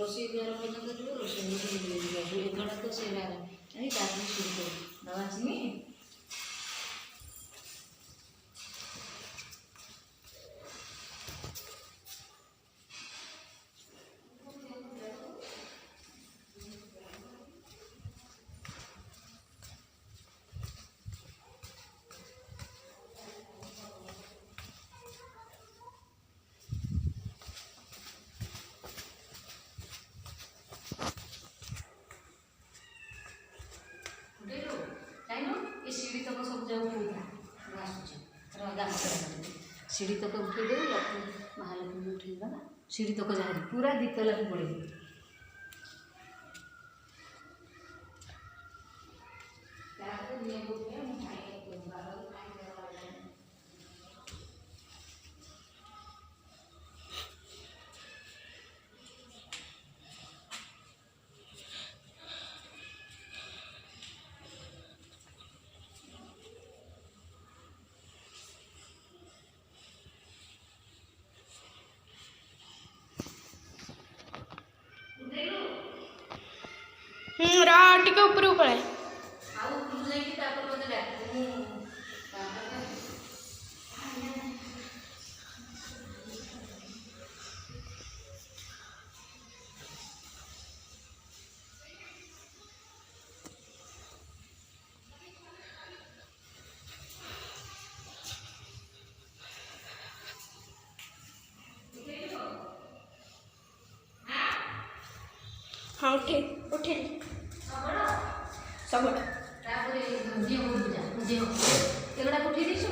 ରୋଷେଇ ଘର ପର୍ଯ୍ୟନ୍ତ ଯିବ, ରୋଷେଇ ଏଥର ତ ସେ ତାପରେ ଶୁରୁ କରୁ ଦବା ଚିନି। सीढ़ी तक सब जाऊ सीढ़ी तक उठेदे लक्ष्मी महालक्ष्मी उठेगा सीढ़ी तक जहाँ पूरा दीतला पड़े टिके ऊपर पड़े हाँ उठे उठे सब एगुड़ा उठे दीचु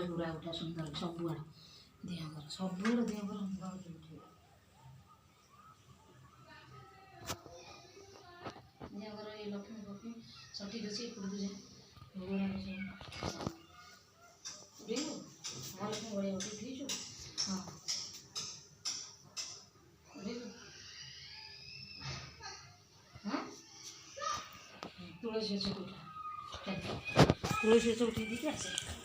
पूरा उठा सुंदर सबुआड़ देहर सबुआड़ देहर लक्ष्मी पक्षी सठी अच्छी एपट जाए महालक्ष्मी बड़े उठेचु हाँ हाँ तुलसी तुलसी उठे दी आसे